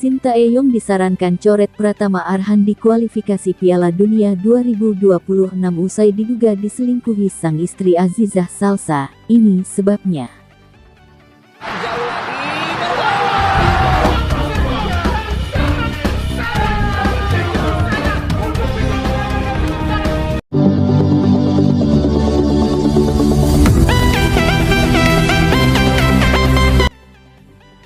Shin Tae-yong disarankan coret Pratama Arhan di kualifikasi Piala Dunia 2026 usai diduga diselingkuhi sang istri Azizah Salsa. Ini sebabnya.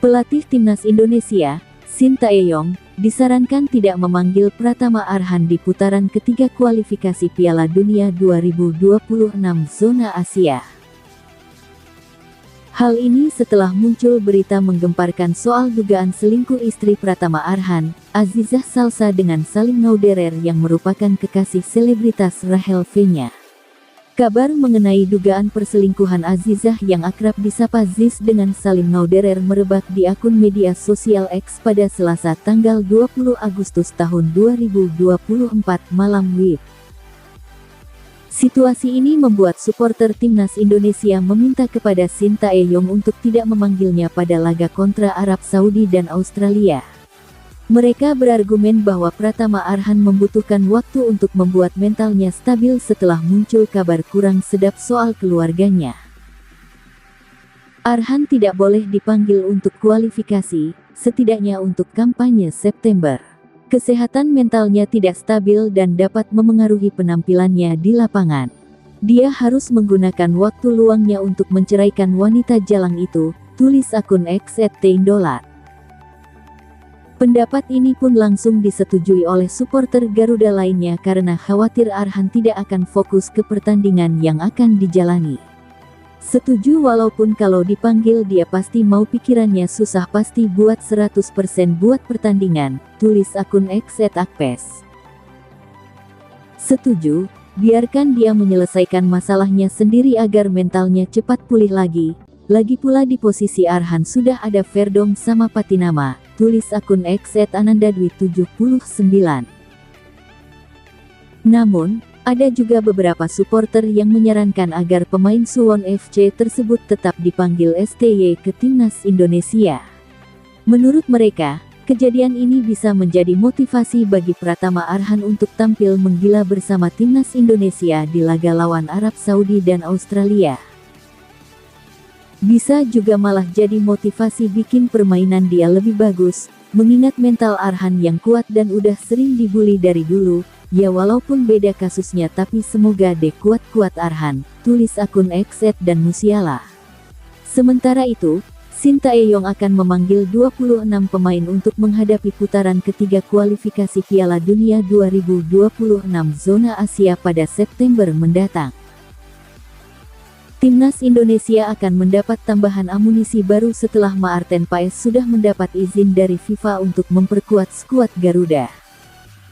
Pelatih Timnas Indonesia, Shin Tae-yong, disarankan tidak memanggil Pratama Arhan di putaran ketiga kualifikasi Piala Dunia 2026 zona Asia. Hal ini setelah muncul berita menggemparkan soal dugaan selingkuh istri Pratama Arhan, Azizah Salsa dengan Salim Nauderer yang merupakan kekasih selebritas Rachel V-nya. Kabar mengenai dugaan perselingkuhan Azizah yang akrab disapa Ziz dengan Salim Nauderer merebak di akun media sosial X pada Selasa tanggal 20 Agustus tahun 2024 malam WIB. Situasi ini membuat supporter Timnas Indonesia meminta kepada Shin Tae-yong untuk tidak memanggilnya pada laga kontra Arab Saudi dan Australia. Mereka berargumen bahwa Pratama Arhan membutuhkan waktu untuk membuat mentalnya stabil setelah muncul kabar kurang sedap soal keluarganya. Arhan tidak boleh dipanggil untuk kualifikasi, setidaknya untuk kampanye September. Kesehatan mentalnya tidak stabil dan dapat memengaruhi penampilannya di lapangan. Dia harus menggunakan waktu luangnya untuk menceraikan wanita jalang itu, tulis akun X @teindolat. Pendapat ini pun langsung disetujui oleh supporter Garuda lainnya karena khawatir Arhan tidak akan fokus ke pertandingan yang akan dijalani. Setuju walaupun kalau dipanggil dia pasti mau, pikirannya susah pasti buat 100% buat pertandingan, tulis akun X @akpes. Setuju, biarkan dia menyelesaikan masalahnya sendiri agar mentalnya cepat pulih lagi. Lagi pula di posisi Arhan sudah ada Verdong sama Patinama, tulis akun X @anandadwi79. Namun, ada juga beberapa supporter yang menyarankan agar pemain Suwon FC tersebut tetap dipanggil STY ke Timnas Indonesia. Menurut mereka, kejadian ini bisa menjadi motivasi bagi Pratama Arhan untuk tampil menggila bersama Timnas Indonesia di laga lawan Arab Saudi dan Australia. Bisa juga malah jadi motivasi bikin permainan dia lebih bagus, mengingat mental Arhan yang kuat dan udah sering dibully dari dulu. Ya walaupun beda kasusnya tapi semoga deh kuat-kuat Arhan, tulis akun X @danmusiala. Sementara itu, Shin Tae-yong akan memanggil 26 pemain untuk menghadapi putaran ketiga kualifikasi Piala Dunia 2026 zona Asia pada September mendatang. Timnas Indonesia akan mendapat tambahan amunisi baru setelah Maarten Paes sudah mendapat izin dari FIFA untuk memperkuat skuad Garuda.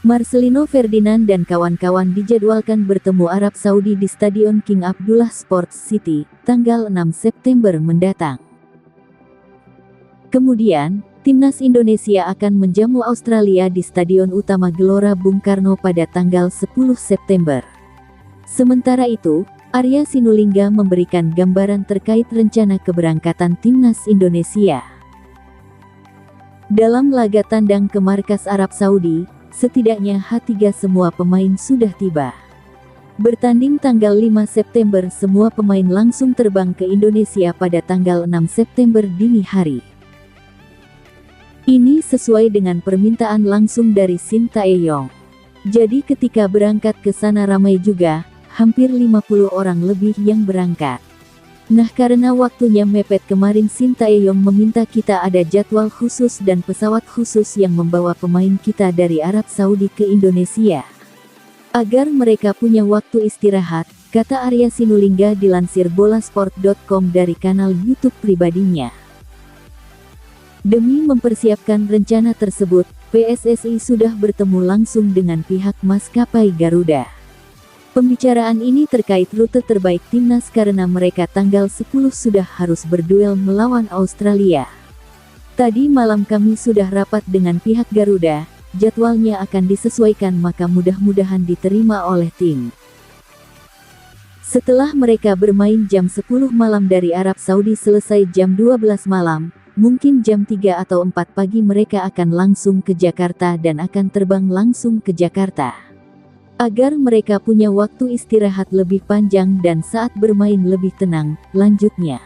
Marcelino Ferdinand dan kawan-kawan dijadwalkan bertemu Arab Saudi di Stadion King Abdullah Sports City, tanggal 6 September mendatang. Kemudian, Timnas Indonesia akan menjamu Australia di Stadion Utama Gelora Bung Karno pada tanggal 10 September. Sementara itu, Arya Sinulinga memberikan gambaran terkait rencana keberangkatan Timnas Indonesia. Dalam laga tandang ke markas Arab Saudi, setidaknya H3 semua pemain sudah tiba. Bertanding tanggal 5 September semua pemain langsung terbang ke Indonesia pada tanggal 6 September dini hari. Ini sesuai dengan permintaan langsung dari Shin Tae-yong. Jadi ketika berangkat ke sana ramai juga, hampir 50 orang lebih yang berangkat. Nah karena waktunya mepet kemarin Shin Tae-yong meminta kita ada jadwal khusus dan pesawat khusus yang membawa pemain kita dari Arab Saudi ke Indonesia. Agar mereka punya waktu istirahat, kata Arya Sinulinga dilansir bolasport.com dari kanal YouTube pribadinya. Demi mempersiapkan rencana tersebut, PSSI sudah bertemu langsung dengan pihak maskapai Garuda. Pembicaraan ini terkait rute terbaik timnas karena mereka tanggal 10 sudah harus berduel melawan Australia. Tadi malam kami sudah rapat dengan pihak Garuda, jadwalnya akan disesuaikan maka mudah-mudahan diterima oleh tim. Setelah mereka bermain jam 10 malam dari Arab Saudi selesai jam 12 malam, Mungkin jam 3 atau 4 pagi mereka akan langsung ke Jakarta dan akan terbang langsung ke Jakarta. Agar mereka punya waktu istirahat lebih panjang dan saat bermain lebih tenang, lanjutnya.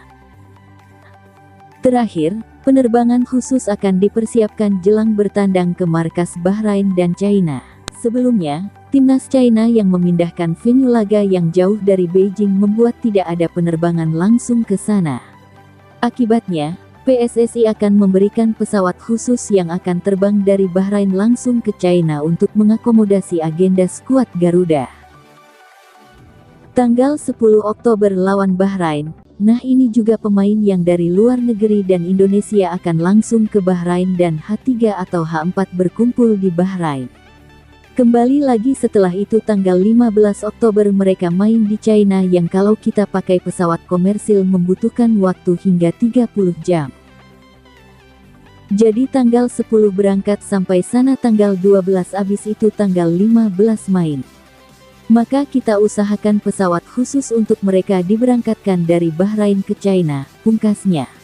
Terakhir, penerbangan khusus akan dipersiapkan jelang bertandang ke markas Bahrain dan China. Sebelumnya, timnas China yang memindahkan venue laga yang jauh dari Beijing membuat tidak ada penerbangan langsung ke sana. Akibatnya, PSSI akan memberikan pesawat khusus yang akan terbang dari Bahrain langsung ke China untuk mengakomodasi agenda skuad Garuda. Tanggal 10 Oktober lawan Bahrain. Nah, ini juga pemain yang dari luar negeri dan Indonesia akan langsung ke Bahrain dan H3 atau H4 berkumpul di Bahrain. Kembali lagi setelah itu tanggal 15 Oktober mereka main di China yang kalau kita pakai pesawat komersil membutuhkan waktu hingga 30 jam. Jadi tanggal 10 berangkat sampai sana tanggal 12 abis itu tanggal 15 main. Maka kita usahakan pesawat khusus untuk mereka diberangkatkan dari Bahrain ke China, pungkasnya.